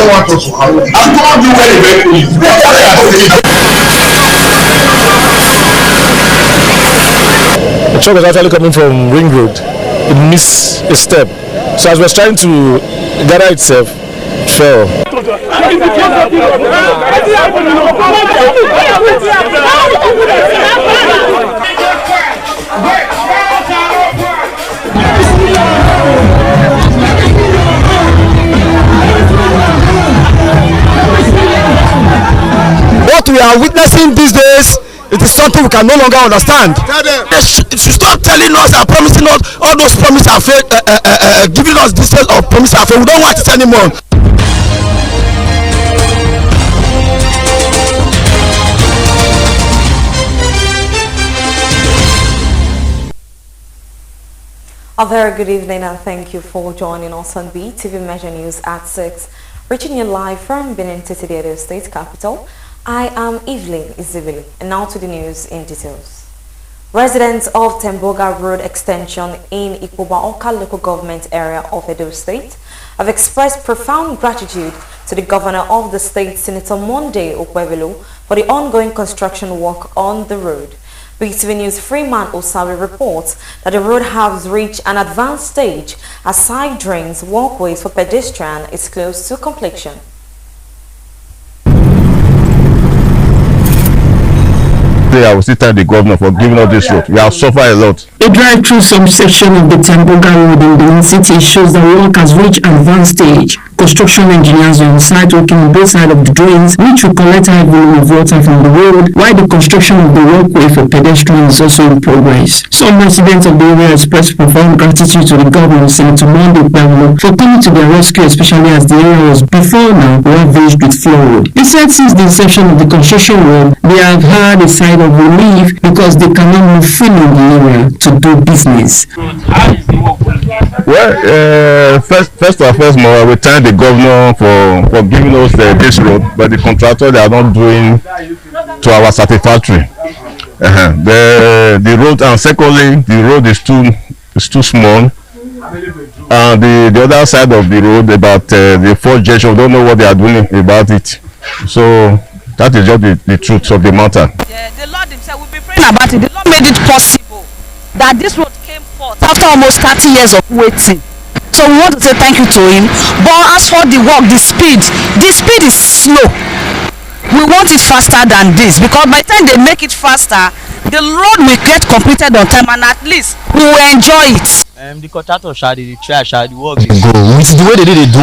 want us to have it. I'm going to do very, very easy. The truck was actually coming from Ring Road. It missed a step. So as it was trying to gather itself, it fell. What we are witnessing these days, it is something we can no longer understand. They should stop telling us and promising us all those promises are fake, giving us details of promises are fake. We don't want it anymore. A very good evening and thank you for joining us on BeeTv Measure News at 6. Reaching you live from Benin City, the Edo State capital. I am Evelyn Izibili, and now to the news in details. Residents of Temboga Road Extension in Ikpoba-Oka local government area of Edo State have expressed profound gratitude to the governor of the state, Senator Monday Okwebelu, for the ongoing construction work on the road. BeeTv News Freeman Osawe reports that the road has reached an advanced stage as side drains, walkways for pedestrians is close to completion. I will still thank the governor for giving us this road. We have suffered a lot. A drive through some section of the Temboga Road in Benin City shows that work has reached advanced stage. Construction engineers are on site working on both sides of the drains, which will collect high volume of water from the road, while the construction of the walkway for pedestrians is also in progress. Some residents of the area expressed profound gratitude to the governor, Senator Monday Okwebelu, for coming to their rescue, especially as the area was before now ravaged with flood. They said since the inception of the construction work, they have had a side of relief because they cannot move freely in the area to do business. Well, first and first, we thank the governor for giving us this road, but the contractor, they are not doing to our satisfactory. The road, and secondly, the road is too small, and the other side of the road about the fourth junction, we don't know what they are doing about it. So that is just the truth of the matter. Yeah, the Lord himself will be praying about it. The Lord made it possible that this road came forth after almost 30 years of waiting. So we want to say thank you to him. But as for the work, the speed is slow. We want it faster than this, because by the time they make it faster, the road will get completed on time, and at least we will enjoy it. The contractor shall the try shall the work go with the way they did do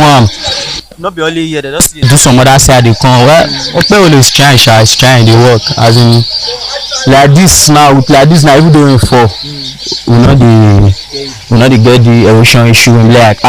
not be only here, they just do some other side they come. Well, Okwebelu is trying the work, as in like this now, even though we not get the erosion issue, and like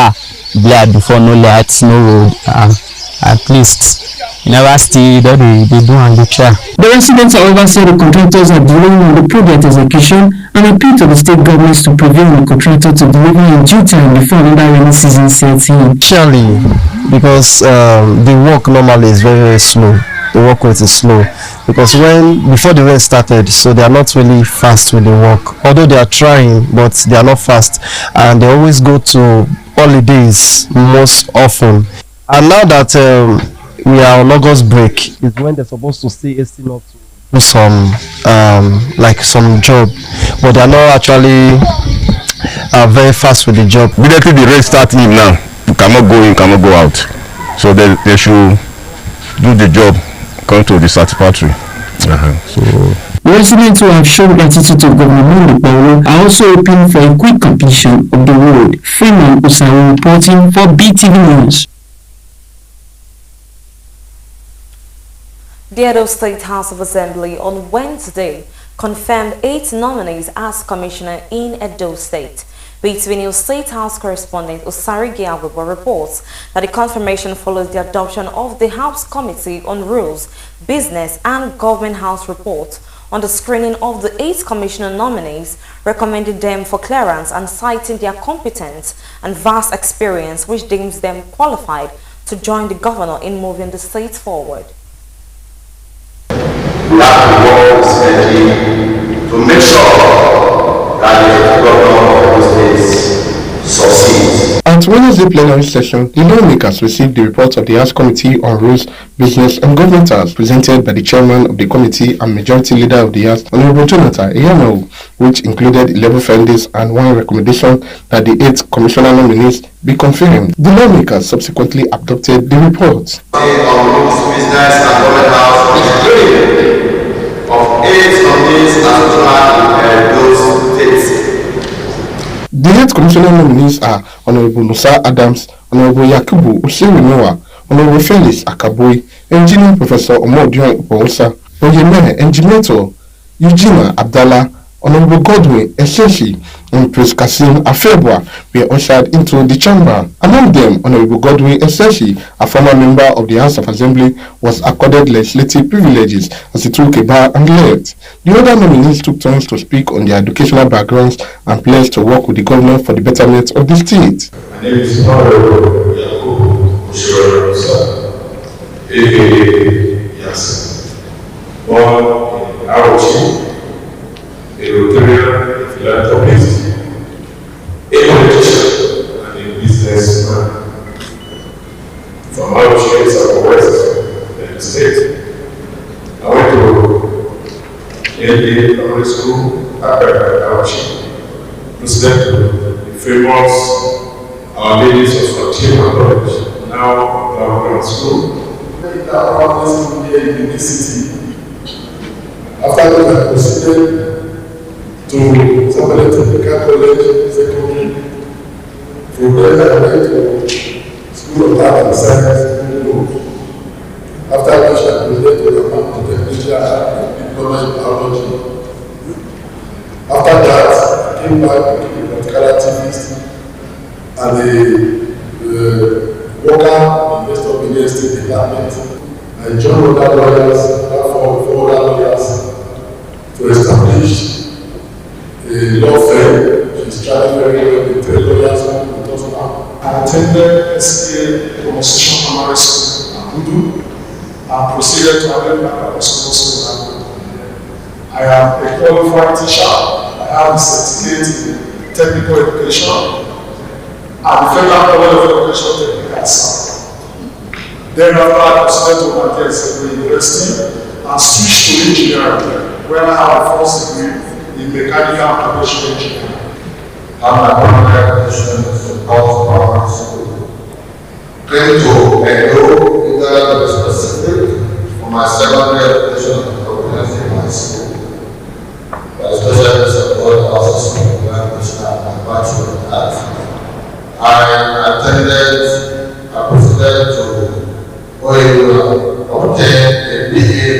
before, no lights, no road, at least never still that they do and they try. The residents, however, say the contractors are delaying on the project execution and appeal to the state governments to prevail on the contractor to deliver in due time before another rainy season sets in. Surely, because the work normally is very, very slow. The work rate is slow because before the rain started, so they are not really fast with the work. Although they are trying, but they are not fast, and they always go to holidays most often. And now that we are on August break, is when they're supposed to stay hasting up to do some some job, but they are not actually very fast with the job. Immediately the rain starts in now, you cannot go in, cannot go out. So they should do the job, come to the satisfactory. Residents who have shown gratitude to Governor Monday Okwebelu are also hoping for a quick completion of the road. Freeman Osawe reporting for BeeTv News. The Edo State House of Assembly on Wednesday confirmed 8 nominees as commissioner in Edo State. BeeTv News State House correspondent Osari Giawibo reports that the confirmation follows the adoption of the House Committee on Rules, Business and Government House report on the screening of the 8 commissioner nominees, recommending them for clearance and citing their competence and vast experience which deems them qualified to join the governor in moving the state forward. We have to work diligently to make sure that the government of the state succeeds. At Wednesday plenary session, the lawmakers received the report of the House Committee on Rules, Business and Government House, presented by the chairman of the committee and majority leader of the House, Honorable Jonathan Eyamo, which included 11 findings and 1 recommendation that the 8 commissioner nominees be confirmed. The lawmakers subsequently adopted the report. On Rules, Business and Government House, including of 8 nominees as in those states. The 8 commissioner nominees are Honorable Musa Adams, Honorable Yakubu Osirimewa, Honorable Felix Akaboy, Engineer Professor Omodion Iponsa, Oyeme Engineer Eugenia Abdallah, Honorable Godwin Esheshi, and Prince Kasim Afebwa were ushered into the chamber. Among them, Honorable Godwin Esheshi, a former member of the House of Assembly, was accorded legislative privileges as he took a bow and left. The other nominees took turns to speak on their educational backgrounds and pledged to work with the government for the betterment of the state. My name is Honorable Yakubu Osirimewa, a.k.a. Yes. Born in Aochi, a Rotarian philanthropist, a politician, and a businessman. From Aochi, Southwest, in the state. I went to ND Primary School at Aochi, president of the famous Our Ladies of Fatima College, now Grammar School. In this city. After that, I proceeded to Sabbath Technical College, secondary. From there, I went to School of Art and Science. After which I proceeded to the technician diploma in biology. After that, I came back to the practical activist and the worker in the West Indian State Department. I joined other lawyers, four other lawyers, to establish a law firm which is trying very well with 3 lawyers with us now. I attended SPA Promotion Primary School in Abudu and proceeded to attend my school in Abudu. I am a qualified teacher. I have a certificate in technical education and the Federal College of Education Technical Science. Thereafter, I proceeded to my University and switched to engineering, where I have a first degree in mechanical application engineering. I'm a primary education from Primary School. Came to Edo, either specific for my secondary education and comprehensive high school. My special support also from my bachelor of arts. I proceeded to OAU, obtained a BA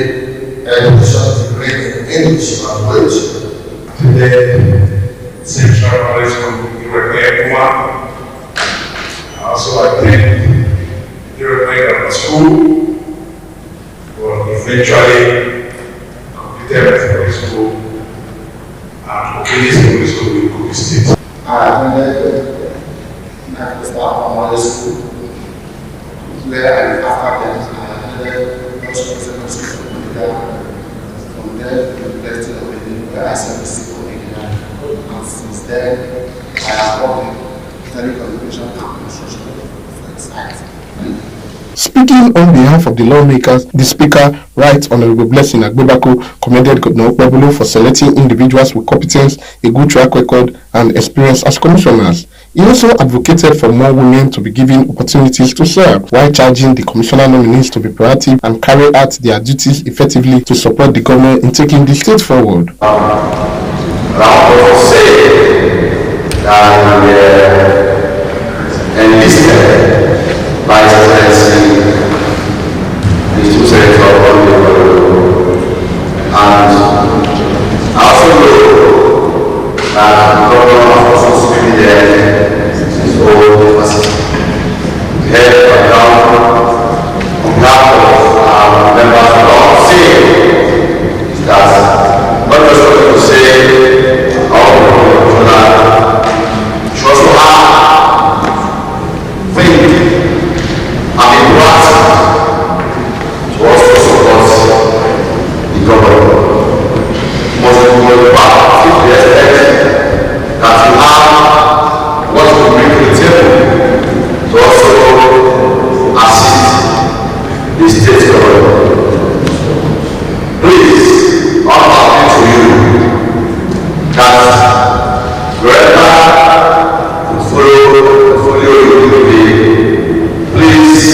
education degree in English language. Today, Central Primary School, European one. Also, attended European Grammar School, but eventually completed secondary school and Okili Secondary School in Kogi State. I attended Primary School, where after that I attended Secondary School from there to the University of Benin, where I studied civil engineering. And since then, I have worked in telecommunication and construction for exact. Speaking on behalf of the lawmakers, the Speaker, Right Honorable Blessing Agbebako, commended Governor Okpebholo for selecting individuals with competence, a good track record, and experience as commissioners. He also advocated for more women to be given opportunities to serve, while charging the commissioner nominees to be proactive and carry out their duties effectively to support the government in taking the state forward. Enlisted Vice Presidency, the 2 senators of the and I also know that the governor has also been there his whole capacity. Head of on behalf of members of our saying is that not just what to say, our trust to have faith the state government. Please, I'm happy to you that wherever you follow you today, please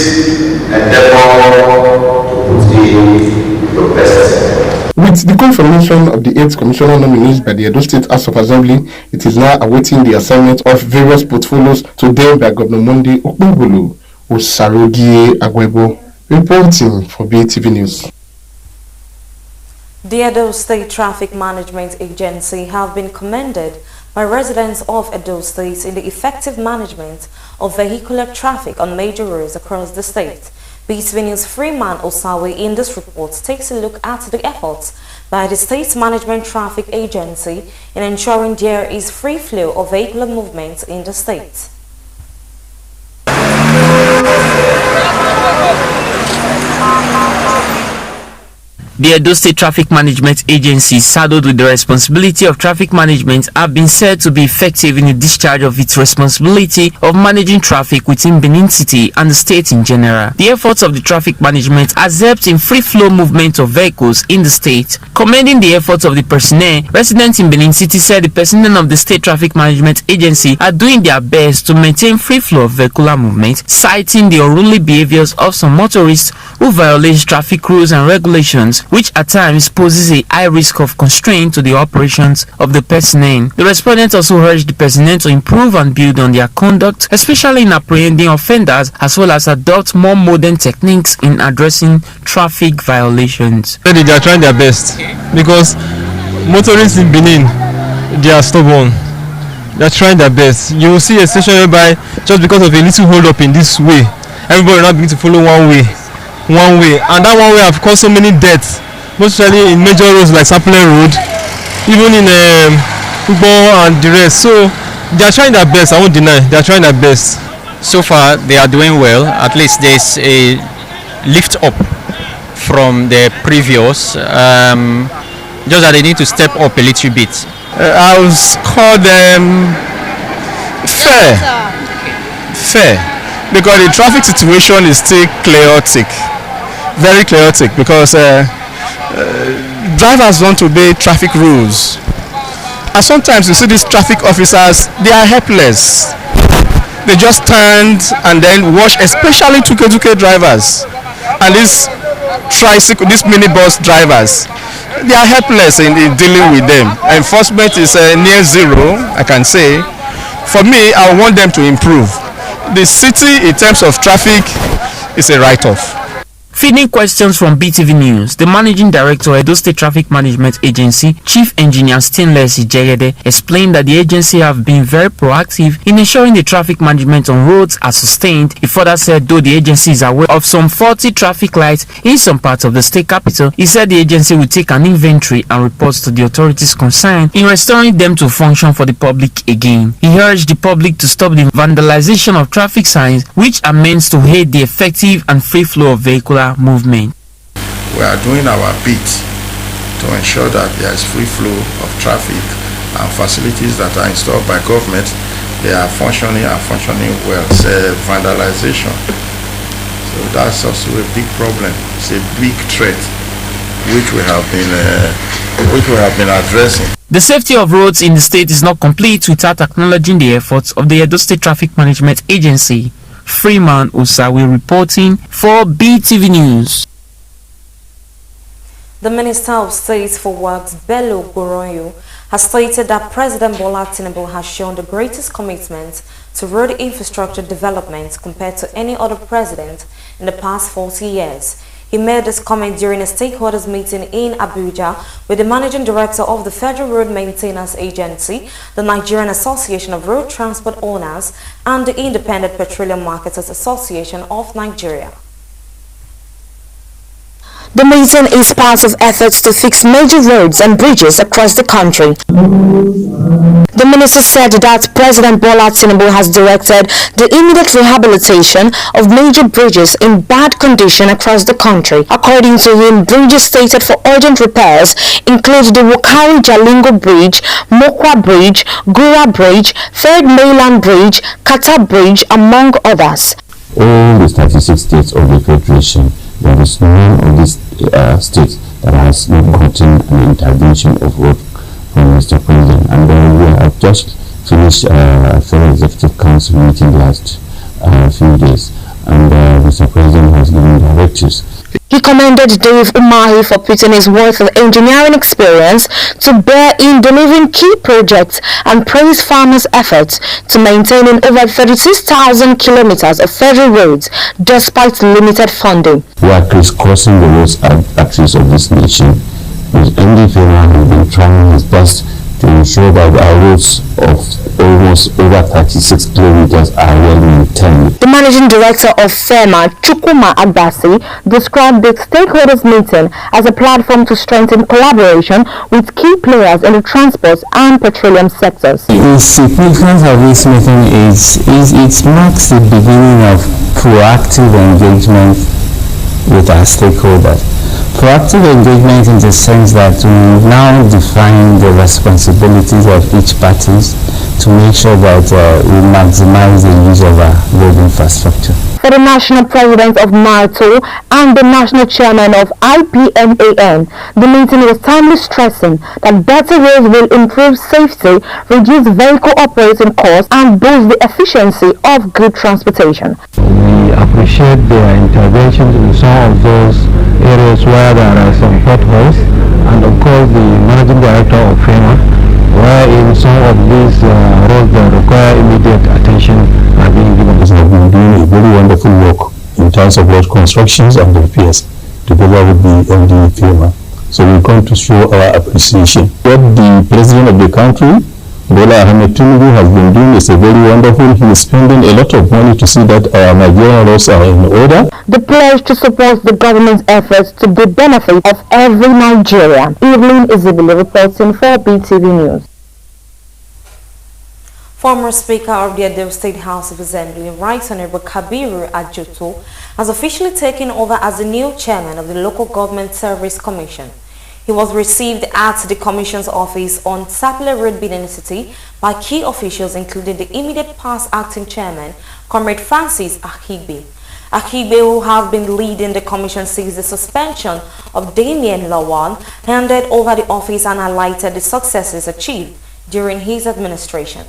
endeavor to put in your best. With the confirmation of the 8th commissioner nominees by the Edo State House of Assembly, it is now awaiting the assignment of various portfolios to them by Governor Monday Okpebolo Osarogie Agwebo, reporting for BeeTv News. The Edo State Traffic Management Agency have been commended by residents of Edo State in the effective management of vehicular traffic on major roads across the state. BeeTv News Freeman Osawe in this report takes a look at the efforts by the State Management Traffic Agency in ensuring there is free flow of vehicular movements in the state. The Edo State Traffic Management Agency, saddled with the responsibility of traffic management, have been said to be effective in the discharge of its responsibility of managing traffic within Benin City and the state in general. The efforts of the traffic management has helped in free flow movement of vehicles in the state. Commending the efforts of the personnel, residents in Benin City said the personnel of the State Traffic Management Agency are doing their best to maintain free flow of vehicular movement, citing the unruly behaviors of some motorists who violate traffic rules and regulations, which at times poses a high risk of constraint to the operations of the personnel. The respondents also urged the personnel to improve and build on their conduct, especially in apprehending offenders, as well as adopt more modern techniques in addressing traffic violations. They are trying their best because motorists in Benin, they are stubborn. They are trying their best. You will see a station whereby just because of a little hold up in this way, everybody will not begin to follow one way, and that one way have caused so many deaths, mostly in major roads like Sapele Road, even in Ugbo and the rest. So they are trying their best. I won't deny they are trying their best. So far they are doing well. At least there's a lift up from the previous. Just that they need to step up a little bit. I would call them fair, because the traffic situation is still chaotic, very chaotic, because drivers want to obey traffic rules, and sometimes you see these traffic officers, they are helpless. They just stand and then watch, especially tuke drivers and these minibus drivers. They are helpless in dealing with them. Enforcement is near zero, I can say. For me, I want them to improve. The city, in terms of traffic, is a write-off. Feeding questions from BeeTv News, the Managing Director, Edo State Traffic Management Agency, Chief Engineer Stainless Ijegede, explained that the agency have been very proactive in ensuring the traffic management on roads are sustained. He further said though the agency is aware of some 40 traffic lights in some parts of the state capital, he said the agency will take an inventory and reports to the authorities concerned in restoring them to function for the public again. He urged the public to stop the vandalization of traffic signs, which are meant to aid the effective and free flow of vehicular movement. We are doing our bit to ensure that there is free flow of traffic, and facilities that are installed by government, they are functioning well. Say vandalization, so that's also a big problem. It's a big threat which we have been addressing. The safety of roads in the state is not complete without acknowledging the efforts of the Edo State Traffic Management Agency. Freeman Osawe reporting for BeeTv News. The Minister of State for Works, Bello Goronyo, has stated that President Bola Tinubu has shown the greatest commitment to road infrastructure development compared to any other president in the past 40 years. He made this comment during a stakeholders meeting in Abuja with the Managing Director of the Federal Road Maintenance Agency, the Nigerian Association of Road Transport Owners, and the Independent Petroleum Marketers Association of Nigeria. The meeting is part of efforts to fix major roads and bridges across the country. The minister said that President Bola Tinubu has directed the immediate rehabilitation of major bridges in bad condition across the country. According to him, bridges slated for urgent repairs include the Wukari Jalingo Bridge, Mokwa Bridge, Gura Bridge, Third Mainland Bridge, Kata Bridge, among others. All the 36 states of the Federation there is none of these states that has not gotten an intervention of work from Mr. President. And we have just finished a Federal Executive Council meeting last few days, and Mr. President has given directives. He commended Dave Umahi for putting his wealth of engineering experience to bear in delivering key projects and praised farmers' efforts to maintaining over 36,000 kilometers of federal roads despite limited funding. We are crisscrossing the roads axis of this nation. The NDFMA has been trying his best to ensure that our roads of almost over 36 kilometers are well maintained. The managing director of FEMA, Chukwuma Agbasi, described the stakeholders meeting as a platform to strengthen collaboration with key players in the transport and petroleum sectors. The significance of this meeting is it marks the beginning of proactive engagement with our stakeholders. Proactive engagement in the sense that we now define the responsibilities of each party to make sure that we maximize the use of our road infrastructure. For the national president of NATO and the national chairman of IPMAN, the meeting was timely stressing that better roads will improve safety, reduce vehicle operating costs, and boost the efficiency of good transportation. We appreciate their interventions in some of those areas where there are some potholes, and of course the managing director of FEMA, where in some of these roads that require immediate attention are being given. They have been doing a very wonderful work in terms of road constructions and repairs together with the NDFMA. So we come to show our appreciation. What the president of the country, Bola Ahmed Tinubu, has been doing is a very wonderful. He is spending a lot of money to see that our Nigerian roads are in order. The pledge to support the government's efforts to the benefit of every Nigerian. Evelyn Isabella reporting for BeeTv News. Former Speaker of the Edo State House of Assembly, Right Honorable Kabiru Ajoto, has officially taken over as the new chairman of the Local Government Service Commission. He was received at the Commission's office on Sapele Road, Benin City by key officials including the immediate past acting chairman, Comrade Francis Akigbe. Akigbe, who have been leading the Commission since the suspension of Damien Lawal, handed over the office and highlighted the successes achieved during his administration.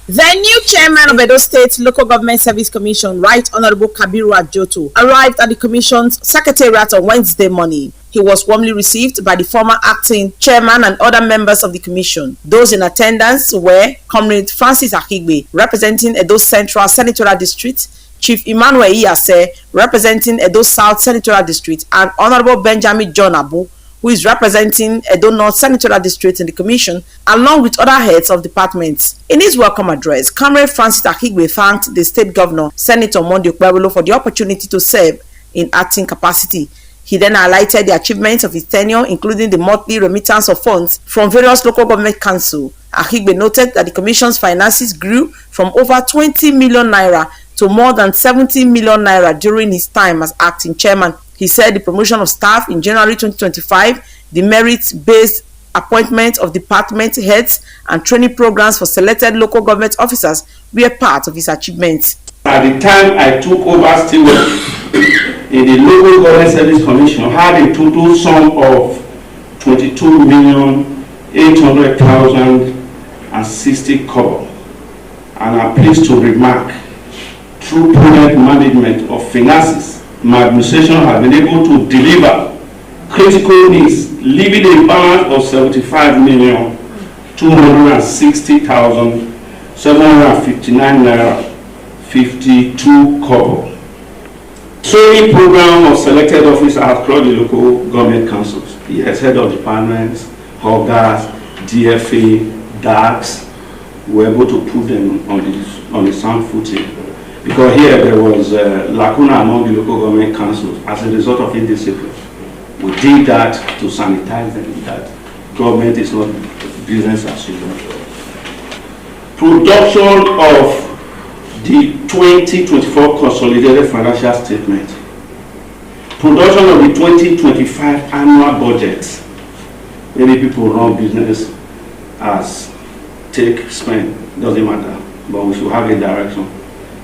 The new chairman of Edo State Local Government Service Commission, Right Honorable Kabiru Ajoto, arrived at the Commission's secretariat on Wednesday morning. He was warmly received by the former acting chairman and other members of the commission. Those in attendance were Comrade Francis Akigbe, representing Edo Central Senatorial District, Chief Emmanuel Iyase, representing Edo South Senatorial District, and Honorable Benjamin John Abu, who is representing Edo North Senatorial District in the Commission, along with other heads of departments. In his welcome address, Comrade Francis Akigbe thanked the State Governor, Senator Monday Okpebholo, for the opportunity to serve in acting capacity. He then highlighted the achievements of his tenure, including the monthly remittance of funds from various local government councils. Akigbe noted that the Commission's finances grew from over 20 million naira to more than 70 million naira during his time as acting chairman. He said the promotion of staff in January 2025, the merit-based appointment of department heads, and training programs for selected local government officers were part of his achievements. At the time I took over steward in the Local Government Service Commission, I had a total sum of 22,800,060 kobo. And I'm pleased to remark, through prudent management of finances, my administration has been able to deliver critical needs, leaving a balance of 75,260,759 naira 52 kobo. Training program of selected officers across the local government councils. Yes, head of departments, HOGAs, DFA, DAX, were able to put them on the sound footing. Because here there was lacuna among the local government councils as a result of indiscipline. We did that to sanitize them, that government is not business as usual. Production of the 2024 consolidated financial statement. Production of the 2025 annual budget. Many people run business as take, spend, doesn't matter, but we should have a direction.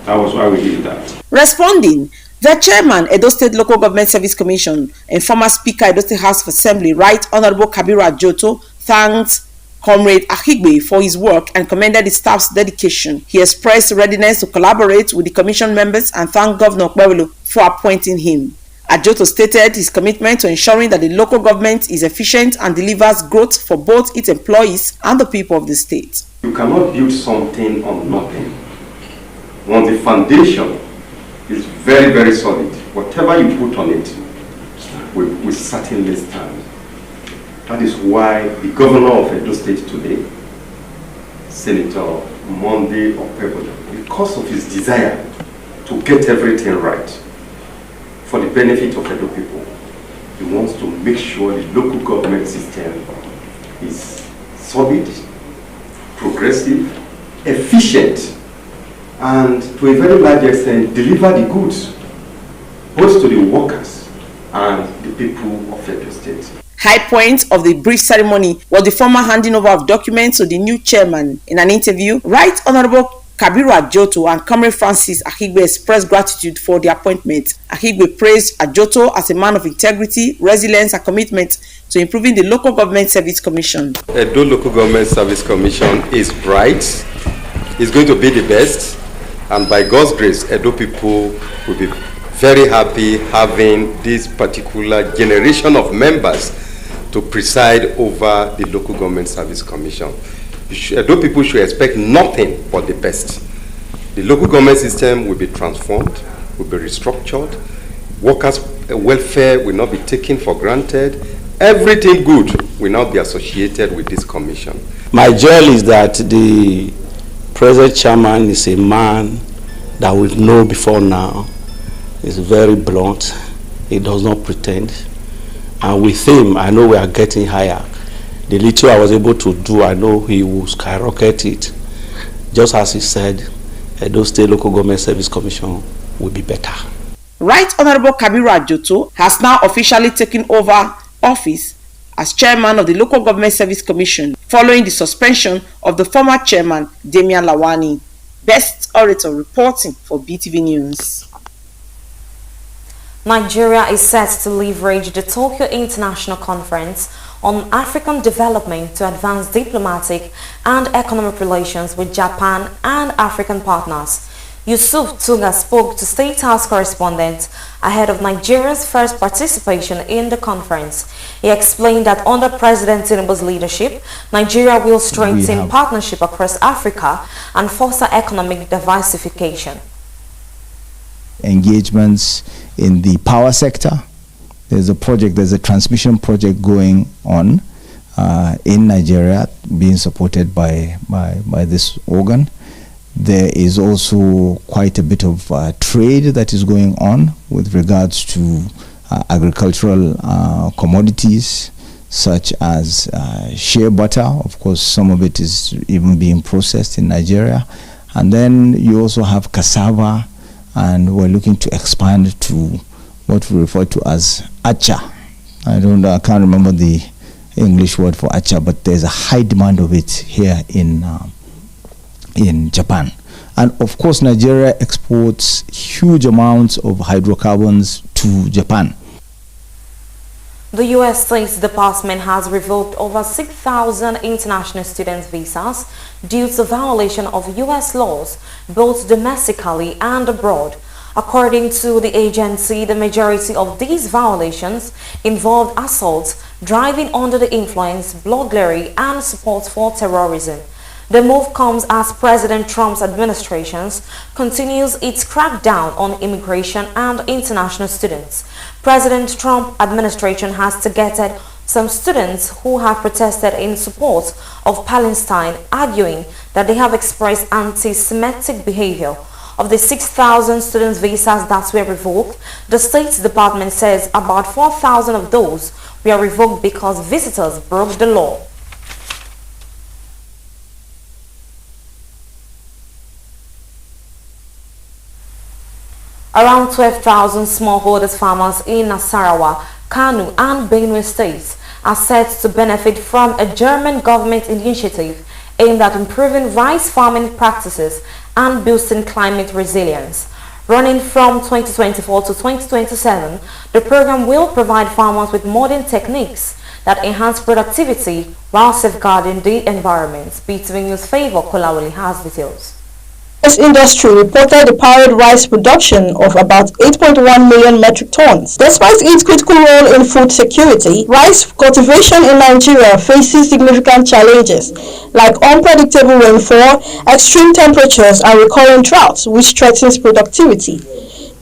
That was why we did that. Responding, The chairman, Edo State Local Government Service Commission, and former Speaker, Edo State House of Assembly, Right Honorable Kabiru Ajoto, thanked Comrade Ahigbe for his work and commended the staff's dedication. He expressed readiness to collaborate with the commission members and thanked Governor Okpebholo for appointing him. Ajoto stated his commitment to ensuring that the local government is efficient and delivers growth for both its employees and the people of the state. You cannot build something on nothing. Once the foundation is very, very solid, whatever you put on it will certainly stand. That is why the governor of Edo State today, Senator Monday Okpebholo, because of his desire to get everything right for the benefit of Edo people, he wants to make sure the local government system is solid, progressive, efficient, and to a very large extent deliver the goods both to the workers and the people of Edo State. High point of the brief ceremony was the formal handing over of documents to the new chairman. In an interview, Right Honorable Kabiru Ajoto and Comrade Francis Ahigbe expressed gratitude for the appointment. Ahigbe praised Ajoto as a man of integrity, resilience, and commitment to improving the Local Government Service Commission. Edo Local Government Service Commission is bright, it's going to be the best, and by God's grace, Edo people will be very happy having this particular generation of members to preside over the Local Government Service Commission. Edo people should expect nothing but the best. The local government system will be transformed, will be restructured, workers' welfare will not be taken for granted, everything good will now be associated with this commission. My joy is that the present chairman is a man that we've known before now. He's very blunt, he does not pretend, and with him I know we are getting higher. The little I was able to do, I know he will skyrocket it. Just as he said, Edo State Local Government Service Commission will be better. Right Honorable Kabiru Ajoto has now officially taken over office as chairman of the Local Government Service Commission following the suspension of the former chairman, Damian Lawani. Best Orator reporting for BeeTv News. Nigeria is set to leverage the Tokyo International Conference on African Development to advance diplomatic and economic relations with Japan and African partners. Yusuf Tunga spoke to State House correspondents ahead of Nigeria's first participation in the conference. He explained that under President Tinubu's leadership, Nigeria will strengthen partnership across Africa and foster economic diversification. Engagements in the power sector. There's a transmission project going on in Nigeria being supported by this organ. There is also quite a bit of trade that is going on with regards to agricultural commodities such as shea butter. Of course, some of it is even being processed in Nigeria. And then you also have cassava, and we're looking to expand to what we refer to as acha. I can't remember the English word for acha, but there's a high demand of it here in Japan. And of course, Nigeria exports huge amounts of hydrocarbons to Japan. The U.S. State Department has revoked over 6,000 international student visas due to violation of U.S. laws, both domestically and abroad. According to the agency, the majority of these violations involved assaults, driving under the influence, burglary, and support for terrorism. The move comes as President Trump's administration continues its crackdown on immigration and international students. President Trump's administration has targeted some students who have protested in support of Palestine, arguing that they have expressed anti-Semitic behavior. Of the 6,000 student visas that were revoked, the State Department says about 4,000 of those were revoked because visitors broke the law. Around 12,000 smallholders farmers in Nasarawa, Kano and Benue states are set to benefit from a German government initiative aimed at improving rice farming practices and boosting climate resilience. Running from 2024 to 2027, the program will provide farmers with modern techniques that enhance productivity while safeguarding the environment. BeeTv News Favor Kolawole has details. This industry reported a parallel rice production of about 8.1 million metric tons. Despite its critical role in food security, rice cultivation in Nigeria faces significant challenges like unpredictable rainfall, extreme temperatures, and recurrent droughts, which threatens productivity.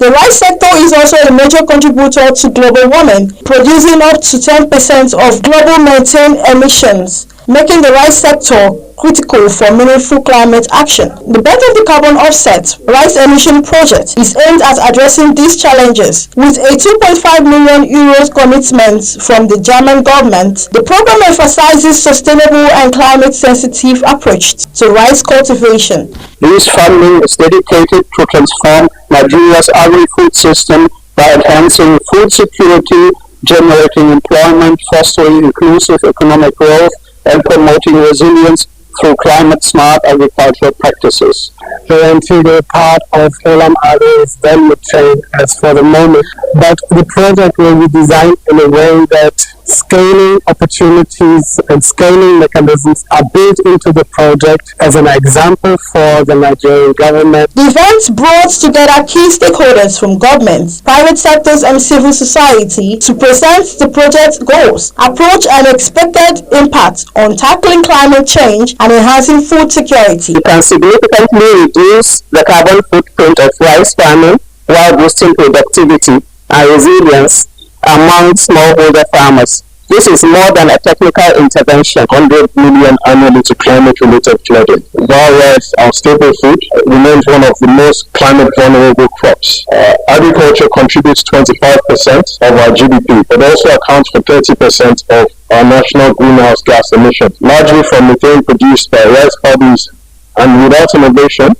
The rice sector is also a major contributor to global warming, producing up to 10% of global methane emissions, making the rice sector critical for meaningful climate action. The Belt of the Carbon Offset Rice Emission Project is aimed at addressing these challenges. With a 2.5 million euros commitment from the German government, the program emphasizes sustainable and climate-sensitive approach to rice cultivation. This funding is dedicated to transform Nigeria's agri-food system by enhancing food security, generating employment, fostering inclusive economic growth, and promoting resilience through climate-smart agricultural practices. The integral part of Olam Agro is value chain as for the moment, but the project will be designed in a way that scaling opportunities and scaling mechanisms are built into the project as an example for the Nigerian government. The event brought together key stakeholders from governments, private sectors and civil society to present the project's goals, approach and expected impact on tackling climate change and enhancing food security. It can significantly reduce the carbon footprint of rice farming while boosting productivity and resilience among smallholder farmers. This is more than a technical intervention. 100 million annually to climate-related flooding. While rice, our staple food, remains one of the most climate-vulnerable crops. Agriculture contributes 25% of our GDP, but also accounts for 30% of our national greenhouse gas emissions, largely from methane produced by rice paddies. And without innovation,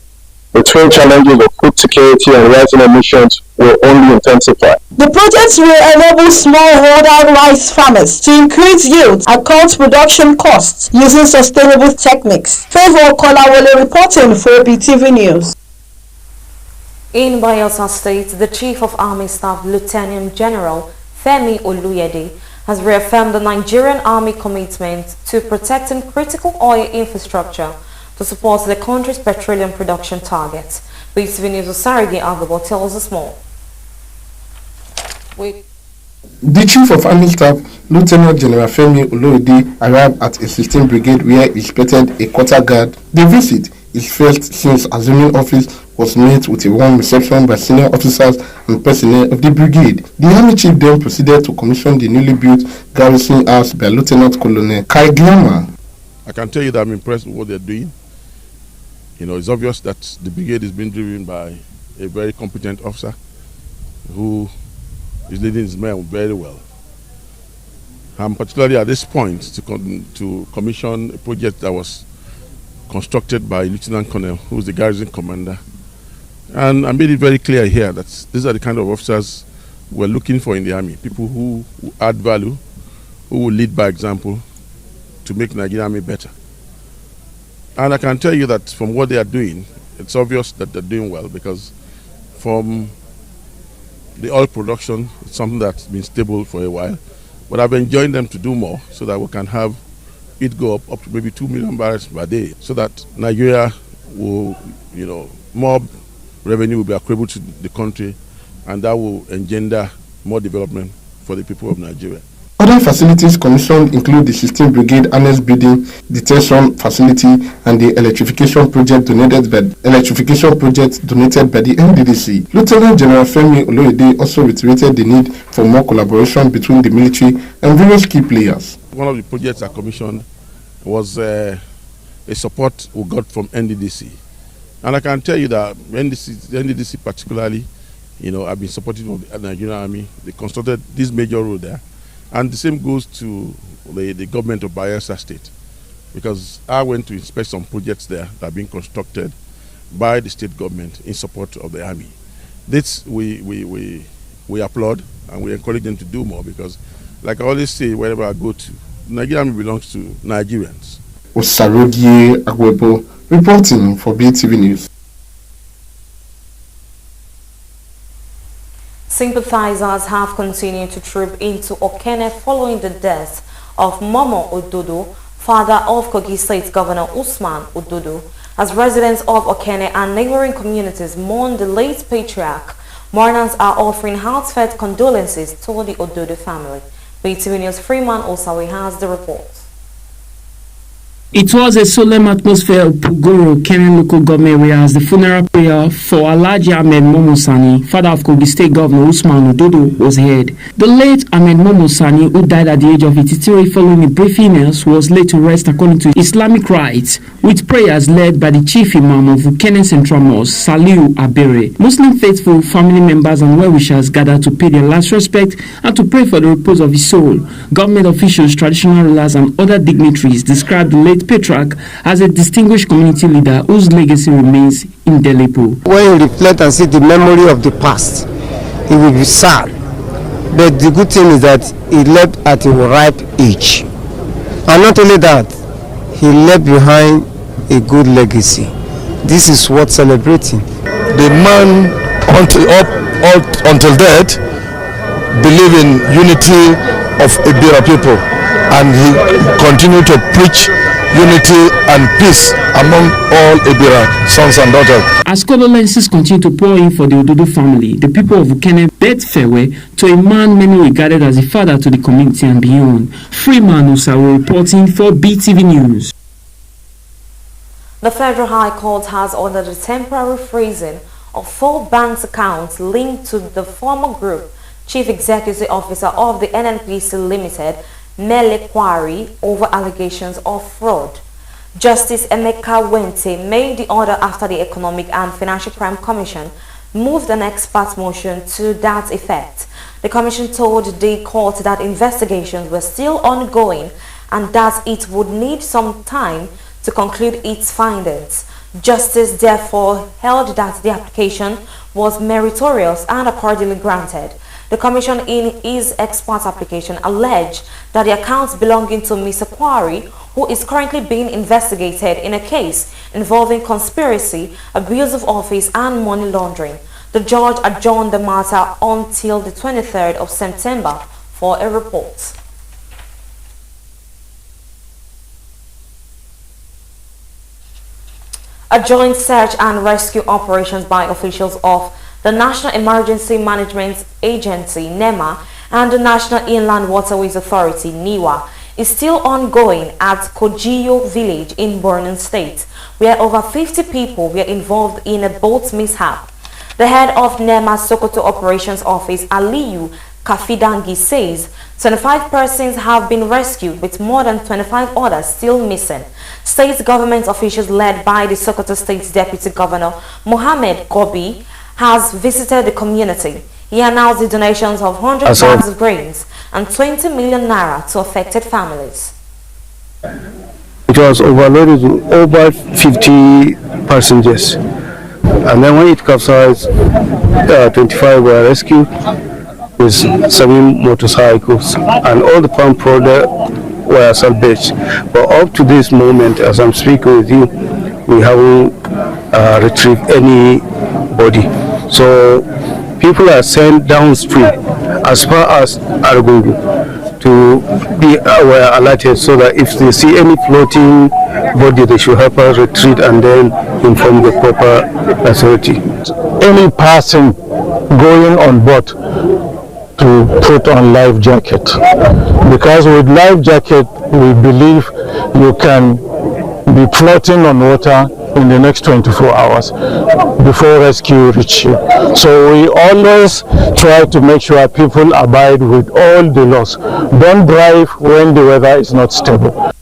the twin challenges of food security and rising emissions will only intensify. The projects will enable smallholder rice farmers to increase yields and cut production costs using sustainable techniques. Favor Kolawole reporting for BeeTv News. In Bayelsa State, the Chief of Army Staff, Lieutenant General Femi Oluyede, has reaffirmed the Nigerian Army commitment to protecting critical oil infrastructure to support the country's petroleum production targets. BeeTv News' Sarigi Agabo tells us more. The Chief of Army Staff, Lieutenant General Femi Oluyede, arrived at a 16th Brigade where he expected a quarter guard. The visit, his first since assuming office, was met with a warm reception by senior officers and personnel of the brigade. The Army Chief then proceeded to commission the newly built garrison house by Lieutenant Colonel Kai Glama. I can tell you that I'm impressed with what they're doing. You know, it's obvious that the brigade is being driven by a very competent officer who is leading his men very well. I'm particularly at this point to commission a project that was constructed by Lieutenant Colonel, who is the garrison commander. And I made it very clear here that these are the kind of officers we're looking for in the Army, people who add value, who will lead by example to make the Nigerian Army better. And I can tell you that from what they are doing, it's obvious that they're doing well, because from the oil production, it's something that's been stable for a while. But I've enjoined them to do more so that we can have it go up to maybe 2 million barrels per day, so that Nigeria will, more revenue will be accruable to the country, and that will engender more development for the people of Nigeria. Other facilities commissioned include the 16th Brigade Annex Building, Detention Facility, and the electrification project donated by the NDDC. Lieutenant General Femi Oluyede also reiterated the need for more collaboration between the military and various key players. One of the projects I commissioned was a support we got from NDDC. And I can tell you that NDDC particularly, have been supporting the Nigerian Army. They constructed this major road there. And the same goes to the government of Bayelsa State, because I went to inspect some projects there that are being constructed by the state government in support of the Army. This we applaud, and we encourage them to do more, because, like I always say, wherever I go to, Nigerian Army belongs to Nigerians. Osarogie Agwebo reporting for BeeTv News. Sympathizers have continued to troop into Okene following the death of Momo Ododo, father of Kogi State Governor Usman Ododo. As residents of Okene and neighboring communities mourn the late patriarch, mourners are offering heartfelt condolences to the Ododo family. BeeTv News Freeman Osawe has the report. It was a solemn atmosphere of Pugoro, Kenya local government area as the funeral prayer for Alhaji Ahmed Momosani, father of Kogi State Governor Usman Ododo, was held. The late Ahmed Momosani, who died at the age of 83 following a brief illness, was laid to rest according to Islamic rites, with prayers led by the chief imam of Ukene Central Mosque, Saliu Abere. Muslim faithful, family members and well-wishers gathered to pay their last respect and to pray for the repose of his soul. Government officials, traditional rulers and other dignitaries described the late patriarch as a distinguished community leader whose legacy remains indelible. When you reflect and see the memory of the past, it will be sad. But the good thing is that he left at a ripe age. And not only that, he left behind a good legacy. This is worth celebrating. The man until death believed in unity of Ibira people, and he continued to preach unity and peace among all Ibira sons and daughters. As condolences continue to pour in for the Ododo family, the people of Ukene bid farewell to a man many regarded as a father to the community and beyond. Freeman Usawa reporting for BeeTv News. The Federal High Court has ordered the temporary freezing of 4 banks' accounts linked to the former group Chief Executive Officer of the NNPC Limited, Mele Kwari, over allegations of fraud. Justice Emeka Wente made the order after the Economic and Financial Crime Commission moved an expert motion to that effect. The commission told the court that investigations were still ongoing and that it would need some time to conclude its findings. Justice therefore held that the application was meritorious and accordingly granted. The commission in its expert application alleged that the accounts belonging to Mr. Kwari, who is currently being investigated in a case involving conspiracy, abuse of office and money laundering. The judge adjourned the matter until the 23rd of September for a report. A joint search and rescue operations by officials of the National Emergency Management Agency, NEMA, and the National Inland Waterways Authority, NIWA, is still ongoing at Kojiyo village in Borno State, where over 50 people were involved in a boat mishap. The head of NEMA Sokoto Operations Office, Aliyu Kafidangi, says 25 persons have been rescued with more than 25 others still missing. State government officials led by the Sokoto State Deputy Governor Mohammed Gobi has visited the community. He announced the donations of 100 bags of grains and 20 million naira to affected families. It was overloaded with over 50 passengers, and then when it capsized, 25 were rescued with 7 motorcycles, and all the farm product were salvaged. But up to this moment, as I'm speaking with you, we haven't retrieved anybody. So people are sent downstream as far as Argungu to be alerted, so that if they see any floating body, they should help us retrieve and then inform the proper authority. Any person going on board to put on life jacket, because with life jacket we believe you can be floating on water in the next 24 hours before rescue reach you. So we always try to make sure people abide with all the laws. Don't drive when the weather is not stable.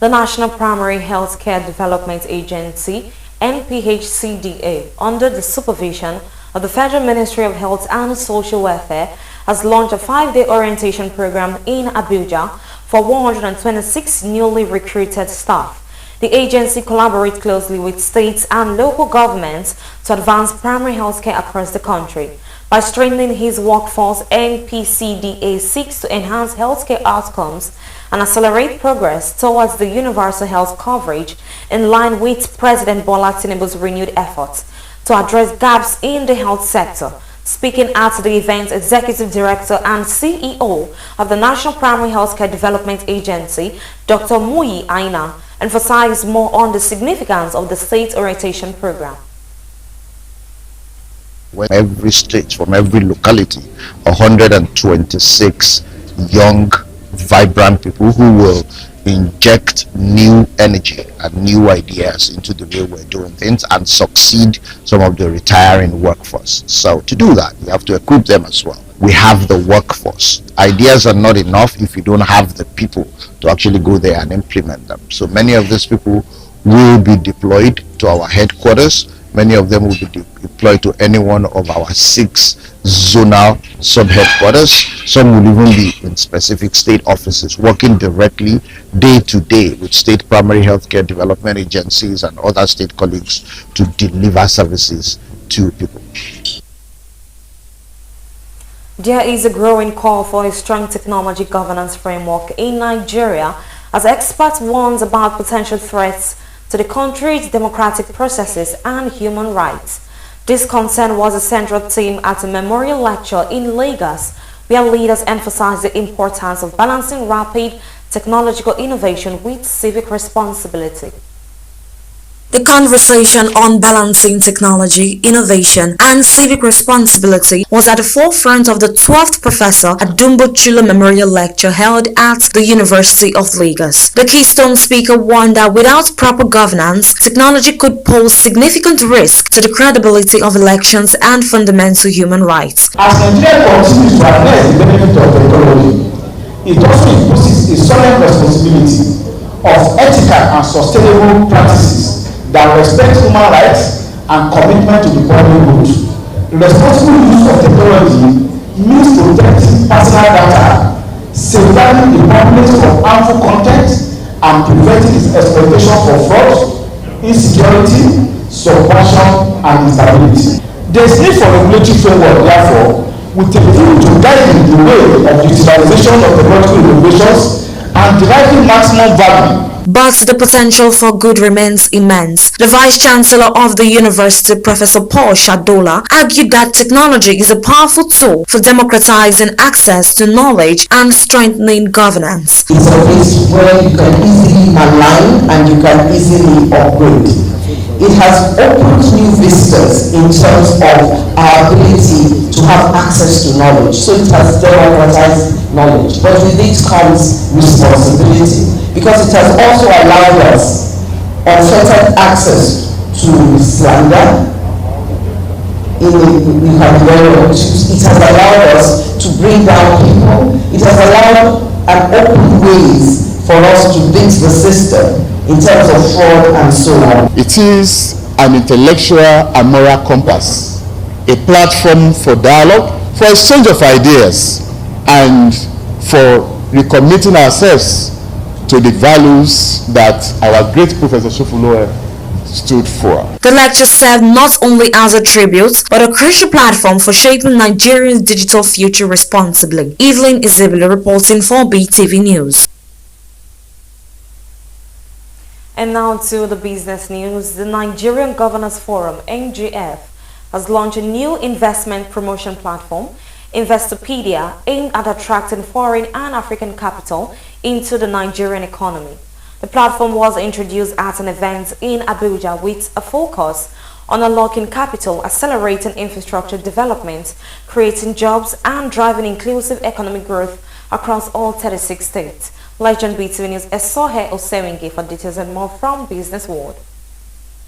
The National Primary Health Care Development Agency, NPHCDA, under the supervision of the Federal Ministry of Health and Social Welfare, has launched a 5-day orientation program in Abuja for 126 newly recruited staff. The agency collaborates closely with states and local governments to advance primary health care across the country. By strengthening his workforce, NPCDA seeks to enhance healthcare outcomes and accelerate progress towards the universal health coverage in line with President Bola Tinubu's renewed efforts to address gaps in the health sector. Speaking at the event, Executive Director and CEO of the National Primary Healthcare Development Agency, Dr. Muyi Aina, emphasized more on the significance of the state orientation program. When every state, from every locality, 126 young, vibrant people who will inject new energy and new ideas into the way we're doing things and succeed some of the retiring workforce. So to do that, you have to equip them as well. We have the workforce. Ideas are not enough if you don't have the people to actually go there and implement them. So many of these people will be deployed to our headquarters. Many of them will be deployed to any one of our 6 zonal sub-headquarters. Some will even be in specific state offices, working directly day to day with state primary healthcare development agencies and other state colleagues to deliver services to people. There is a growing call for a strong technology governance framework in Nigeria as experts warn about potential threats to the country's democratic processes and human rights. This concern was a central theme at a memorial lecture in Lagos, where leaders emphasized the importance of balancing rapid technological innovation with civic responsibility. The conversation on balancing technology, innovation, and civic responsibility was at the forefront of the 12th Professor Adumbo Chulo Memorial Lecture held at the University of Lagos. The keystone speaker warned that without proper governance, technology could pose significant risk to the credibility of elections and fundamental human rights. As Nigeria continues to harness the benefit of technology, it also imposes a solemn responsibility of ethical and sustainable practices that respect human rights and commitment to the public good. Responsible use of technology means protecting personal data, safeguarding the populace from harmful content, and preventing its exploitation for fraud, insecurity, subversion, and instability. There is need for regulatory framework, therefore, with a view to guiding the way of utilization of technological innovations and deriving maximum value. But the potential for good remains immense. The Vice-Chancellor of the University, Professor Paul Shadola, argued that technology is a powerful tool for democratizing access to knowledge and strengthening governance. It's a place where you can easily align and you can easily upgrade. It has opened new vistas in terms of our ability to have access to knowledge. So it has democratized knowledge. But with it comes responsibility, because it has also allowed us unfettered access to slander. We have learned it has allowed us to bring down people. It has allowed and opened ways for us to beat the system in terms of fraud and so on. It is an intellectual and moral compass, a platform for dialogue, for exchange of ideas, and for recommitting ourselves to the values that our great Professor Sofuloe stood for. The lecture served not only as a tribute, but a crucial platform for shaping Nigeria's digital future responsibly. Evelyn Isabella reporting for BeeTv News. And now to the business news. The Nigerian Governors Forum, NGF, has launched a new investment promotion platform, Investopedia, aimed at attracting foreign and African capital into the Nigerian economy. The platform was introduced at an event in Abuja with a focus on unlocking capital, accelerating infrastructure development, creating jobs, and driving inclusive economic growth across all 36 states. Legend BeeTv News Esohe Osewinge for details and more from Business World.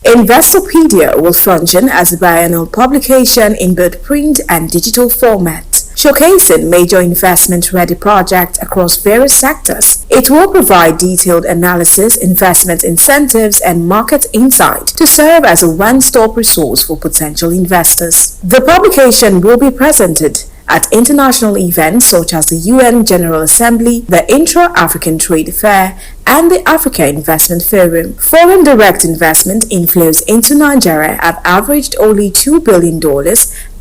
Investopedia will function as a biannual publication in both print and digital format, showcasing major investment-ready projects across various sectors. It will provide detailed analysis, investment incentives, and market insight to serve as a one-stop resource for potential investors. The publication will be presented at international events such as the UN General Assembly, the Intra-African Trade Fair, and the Africa Investment Forum. Foreign direct investment inflows into Nigeria have averaged only $2 billion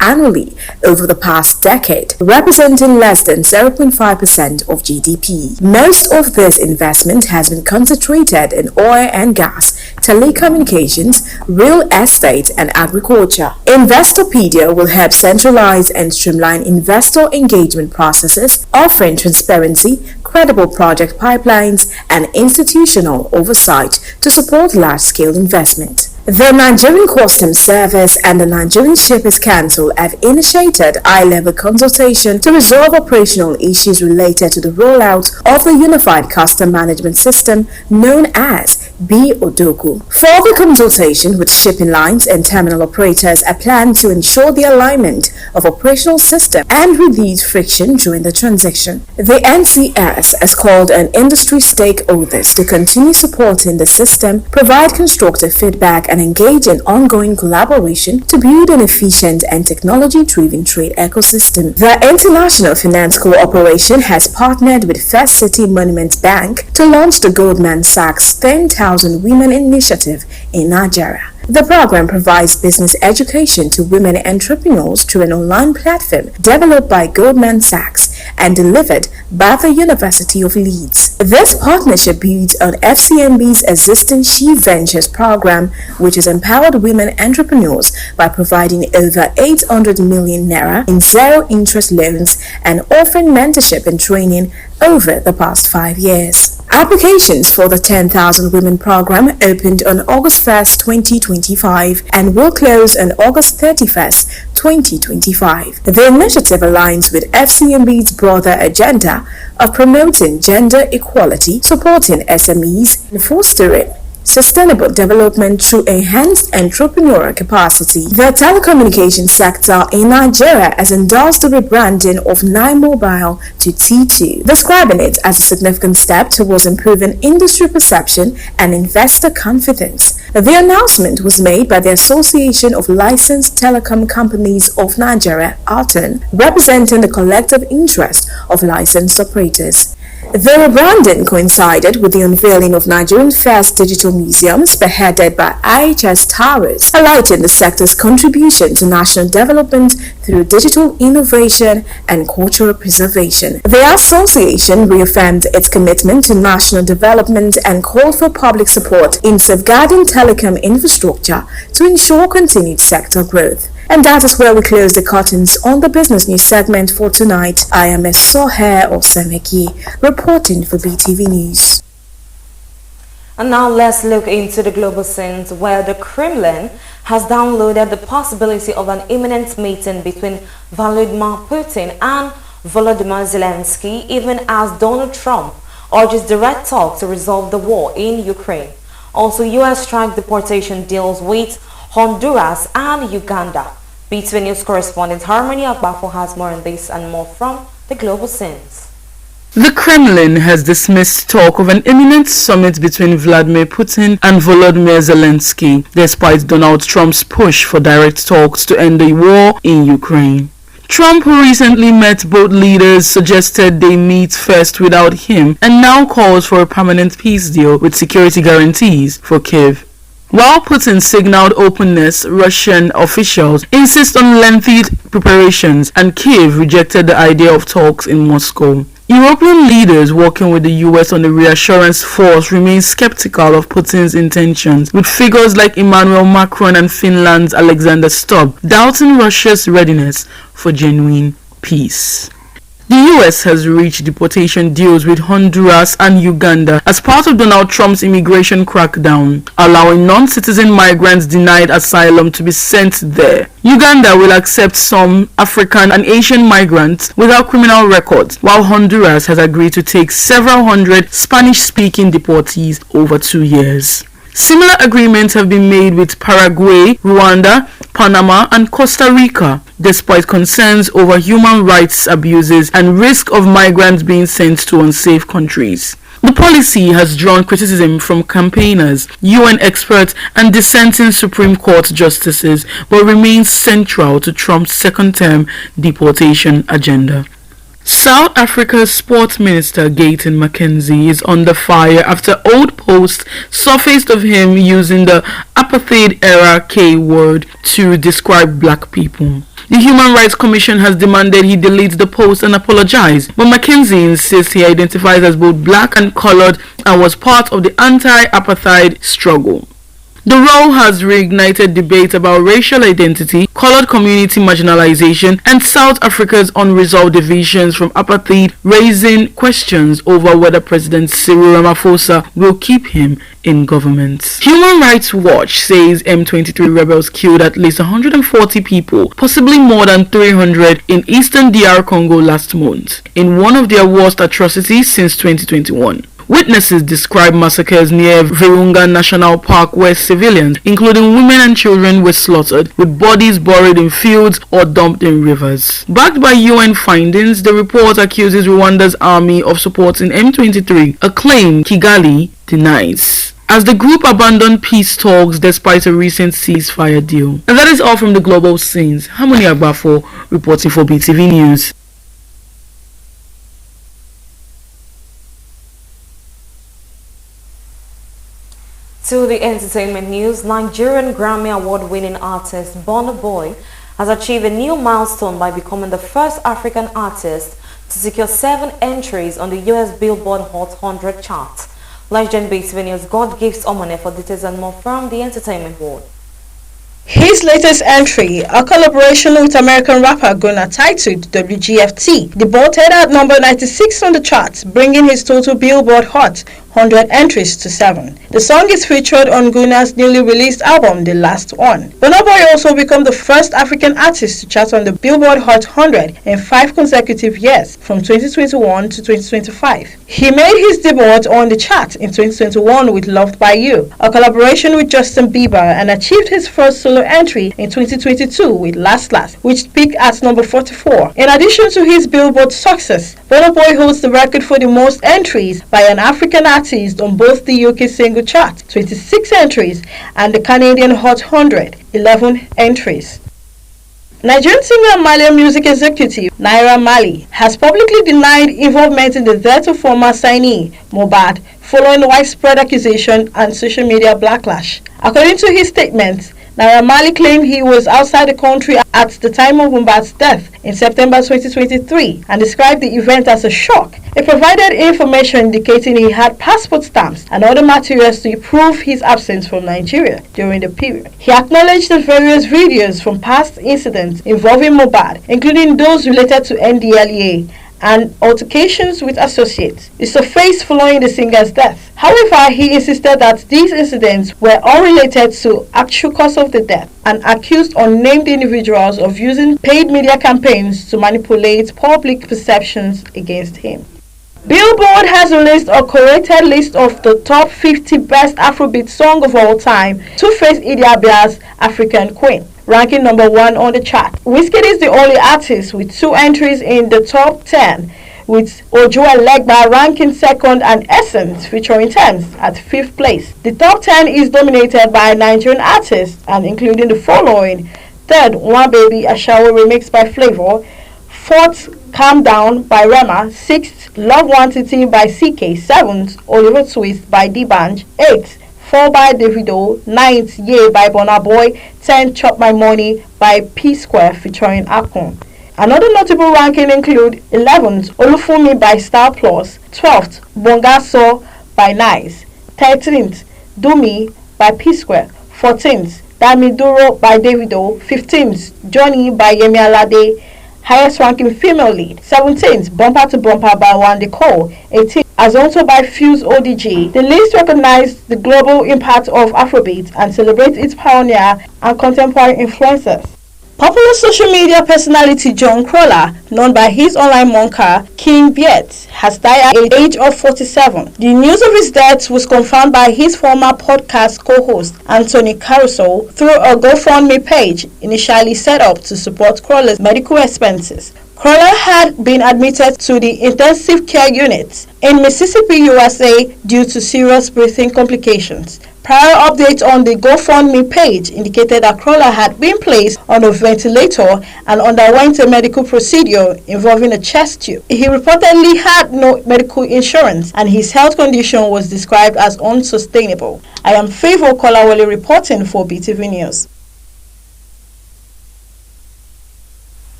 annually over the past decade, representing less than 0.5% of GDP. Most of this investment has been concentrated in oil and gas, telecommunications, real estate, and agriculture. Investopedia will help centralize and streamline investor engagement processes, offering transparency, credible project pipelines, and institutional oversight to support large-scale investment. The Nigerian Customs Service and the Nigerian Shippers Council have initiated high-level consultation to resolve operational issues related to the rollout of the Unified Custom Management System known as BeeTv. Further consultation with shipping lines and terminal operators are planned to ensure the alignment of operational system and reduce friction during the transition. The NCS has called on industry stakeholders to continue supporting the system, provide constructive feedback, and engage in ongoing collaboration to build an efficient and technology-driven trade ecosystem. The International Finance Cooperation has partnered with First City Monument Bank to launch the Goldman Sachs 10,000 Women Initiative in Nigeria. The program provides business education to women entrepreneurs through an online platform developed by Goldman Sachs and delivered by the University of Leeds. This partnership builds on FCMB's existing She Ventures program, which has empowered women entrepreneurs by providing over 800 million naira in zero-interest loans and offering mentorship and training over the past 5 years. Applications for the 10,000 Women program opened on August 1st, 2025 and will close on August 31st, 2025. The initiative aligns with FCMB's broader agenda of promoting gender equality, supporting SMEs, and fostering sustainable development through enhanced entrepreneurial capacity. The telecommunications sector in Nigeria has endorsed the rebranding of 9Mobile to T2, describing it as a significant step towards improving industry perception and investor confidence. The announcement was made by the Association of Licensed Telecom Companies of Nigeria, ALTON, representing the collective interest of licensed operators. The rebranding coincided with the unveiling of Nigeria's first digital museum, spearheaded by IHS Towers, highlighting the sector's contribution to national development through digital innovation and cultural preservation. The association reaffirmed its commitment to national development and called for public support in safeguarding telecom infrastructure to ensure continued sector growth. And that is where we close the curtains on the business news segment for tonight. I am Soher Osemeki, reporting for BeeTv News. And now let's look into the global scenes, where the Kremlin has downloaded the possibility of an imminent meeting between Vladimir Putin and Volodymyr Zelensky, even as Donald Trump urges direct talk to resolve the war in Ukraine. Also, U.S. strike deportation deals with Honduras and Uganda. BeeTv News correspondent Harmony Agbafo has more on this and more from the global scenes. The Kremlin has dismissed talk of an imminent summit between Vladimir Putin and Volodymyr Zelensky, despite Donald Trump's push for direct talks to end the war in Ukraine. Trump, who recently met both leaders, suggested they meet first without him and now calls for a permanent peace deal with security guarantees for Kyiv. While Putin signaled openness, Russian officials insist on lengthy preparations, and Kyiv rejected the idea of talks in Moscow. European leaders working with the US on the reassurance force remain skeptical of Putin's intentions, with figures like Emmanuel Macron and Finland's Alexander Stubb doubting Russia's readiness for genuine peace. The US has reached deportation deals with Honduras and Uganda as part of Donald Trump's immigration crackdown, allowing non-citizen migrants denied asylum to be sent there. Uganda will accept some African and Asian migrants without criminal records, while Honduras has agreed to take several hundred Spanish-speaking deportees over 2 years. Similar agreements have been made with Paraguay, Rwanda, Panama, and Costa Rica, despite concerns over human rights abuses and risk of migrants being sent to unsafe countries. The policy has drawn criticism from campaigners, UN experts, and dissenting Supreme Court justices, but remains central to Trump's second-term deportation agenda. South Africa's Sports Minister Gayton McKenzie is under fire after old posts surfaced of him using the apartheid-era K-word to describe black people. The Human Rights Commission has demanded he delete the post and apologize, but McKenzie insists he identifies as both black and colored and was part of the anti-apartheid struggle. The row has reignited debate about racial identity, colored community marginalization, and South Africa's unresolved divisions from apartheid, raising questions over whether President Cyril Ramaphosa will keep him in government. Human Rights Watch says M23 rebels killed at least 140 people, possibly more than 300, in eastern DR Congo last month, in one of their worst atrocities since 2021. Witnesses describe massacres near Virunga National Park where civilians, including women and children, were slaughtered, with bodies buried in fields or dumped in rivers. Backed by UN findings, the report accuses Rwanda's army of supporting M23, a claim Kigali denies, as the group abandoned peace talks despite a recent ceasefire deal. And that is all from the global scenes. Harmony Agbafo reporting for BeeTv News. To the entertainment news, Nigerian Grammy Award-winning artist Burna Boy has achieved a new milestone by becoming the first African artist to secure 7 entries on the US Billboard Hot 100 chart. Legend BeeTv News God gives Omane for details and more from the entertainment world. His latest entry, a collaboration with American rapper Gunna titled WGFT, debuted at number 96 on the charts, bringing his total Billboard Hot 100 entries to 7. The song is featured on Gunna's newly released album, The Last One. Burna Boy also became the first African artist to chart on the Billboard Hot 100 in 5 consecutive years, from 2021 to 2025. He made his debut on the chart in 2021 with Loved by You, a collaboration with Justin Bieber, and achieved his first solo entry in 2022 with Last Last, which peaked at number 44. In addition to his Billboard success, Burna Boy holds the record for the most entries by an African artist on both the UK single chart, 26 entries, and the Canadian Hot 100, 11 entries. Nigerian singer and Malian music executive Naira Marley has publicly denied involvement in the death of former signee Mohbad following widespread accusation and social media backlash. According to his statement, Naira Marley claimed he was outside the country at the time of Mohbad's death in September 2023 and described the event as a shock. He provided information indicating he had passport stamps and other materials to prove his absence from Nigeria during the period. He acknowledged the various videos from past incidents involving Mohbad, including those related to NDLEA and altercations with associates, is surfaced following the singer's death. However, he insisted that these incidents were unrelated to actual cause of the death and accused unnamed individuals of using paid media campaigns to manipulate public perceptions against him. Billboard has released a curated list of the top 50 best Afrobeat song of all time, Two-Face Idiobia's African Queen, ranking number 1 on the chart. Wizkid is the only artist with 2 entries in the top 10, with Ojo Elegba ranking 2nd and Essence featuring Thames at 5th place. The top 10 is dominated by Nigerian artists and including the following: 3rd, One Baby Ashawo remixed by Flavor; 4th, Calm Down by Rema; 6th, Love Quantity by CK; 7th, Oliver Twist by D'banj; 8th, 4 by Davido; 9th, Yeah by Burna Boy; 10th, Chop My Money by P Square featuring Akon. Another notable ranking include 11th, Olufumi by Star Plus; 12th, Bongaso by Nice; 13th, Do Me by P Square; 14th, Damiduro by Davido; 15th, Johnny by Yemi Alade, highest ranking female lead; 17th, Bumper to Bumper by Wande Cole; 18th, Azonto by Fuse ODG. The list recognizes the global impact of Afrobeat and celebrates its pioneer and contemporary influences. Popular social media personality John Crawler, known by his online moniker King Beard, has died at the age of 47. The news of his death was confirmed by his former podcast co-host Anthony Caruso through a GoFundMe page initially set up to support Crawler's medical expenses. Crawler had been admitted to the intensive care unit in Mississippi, USA due to serious breathing complications. Prior updates on the GoFundMe page indicated that Crawler had been placed on a ventilator and underwent a medical procedure involving a chest tube. He reportedly had no medical insurance and his health condition was described as unsustainable. I am Favour Kolawole reporting for BeeTv News.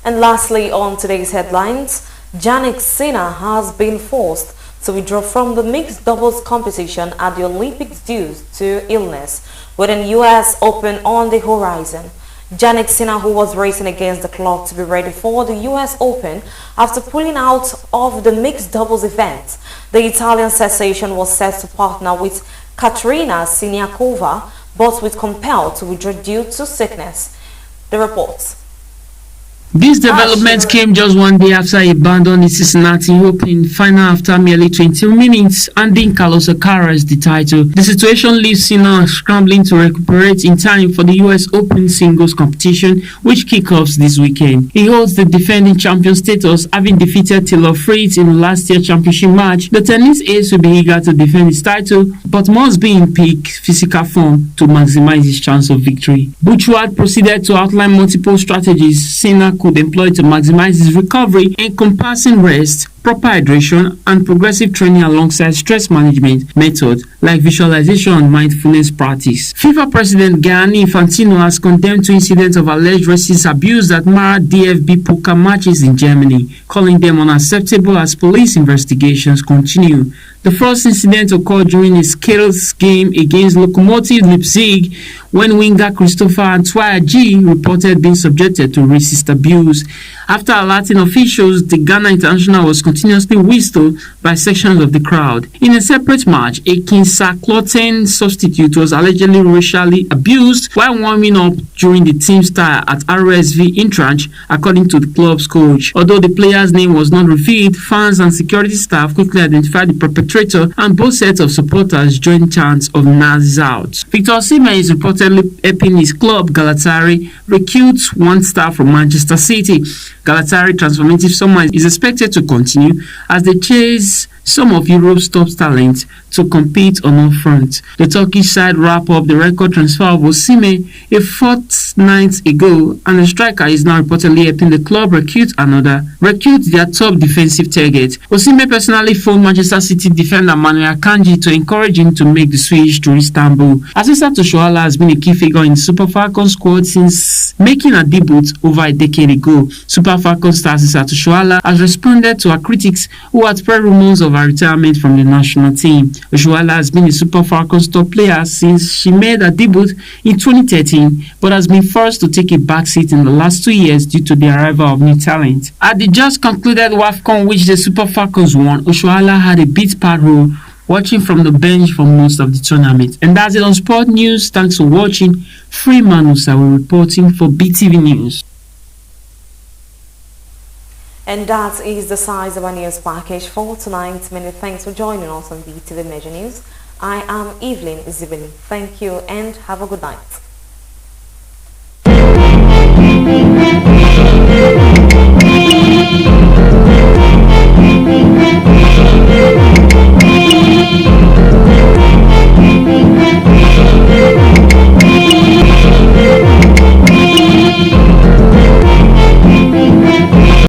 And lastly, on today's headlines, Jannik Sinner has been forced to withdraw from the mixed doubles competition at the Olympics due to illness, with an US Open on the horizon. Jannik Sinner, who was racing against the clock to be ready for the US Open after pulling out of the mixed doubles event, the Italian sensation was set to partner with Katerina Siniakova, but was compelled to withdraw due to sickness. The reports. This development came just one day after he abandoned the Cincinnati Open final after merely 20 minutes, handing Carlos Alcaraz the title. The situation leaves Sinner scrambling to recuperate in time for the US Open singles competition, which kicks off this weekend. He holds the defending champion status, having defeated Taylor Fritz in the last year's championship match. The tennis ace will be eager to defend his title, but must be in peak physical form to maximize his chance of victory. Bouchard proceeded to outline multiple strategies Sinner could employ to maximize his recovery, encompassing rest, proper hydration, and progressive training alongside stress management methods like visualization and mindfulness practice. FIFA President Gianni Infantino has condemned 2 incidents of alleged racist abuse that marred DFB poker matches in Germany, calling them unacceptable as police investigations continue. The first incident occurred during a skills game against Lokomotiv Leipzig when winger Christopher Antwayaji reported being subjected to racist abuse. After alerting officials, the Ghana international was continuously whistled by sections of the crowd. In a separate match, a Kinsa Cloten substitute was allegedly racially abused while warming up during the team style at RSV Intranch, according to the club's coach. Although the player's name was not revealed, fans and security staff quickly identified the perpetrator, and both sets of supporters joined chants of Nazis out. Victor Osimhen is reportedly helping his club Galatasaray recruit one star from Manchester City. Galatasaray transformative summer is expected to continue as they chase some of Europe's top talents to compete on all fronts. The Turkish side wrap up the record transfer of Osimhen a fortnight ago, and the striker is now reportedly helping the club recruit their top defensive target. Osimhen personally phoned Manchester City defender Manuel Akanji to encourage him to make the switch to Istanbul. Asisa Toshoala has been a key figure in Super Falcons squad since making a debut over a decade ago. Super Falcons star Asisa Toshoala has responded to her critics who had spread rumors of her retirement from the national team. Oshoala has been a Super Falcons top player since she made her debut in 2013, but has been forced to take a backseat in the last 2 years due to the arrival of new talent. At the just concluded WAFCON, which the Super Falcons won, Oshoala had a bit part role, watching from the bench for most of the tournament. And that's it on Sport News. Thanks for watching. Freeman Usawa reporting for BeeTv News. And that is the size of our news package for tonight. Many thanks for joining us on BeeTv Major News. I am Evelyn Izibeli. Thank you and have a good night.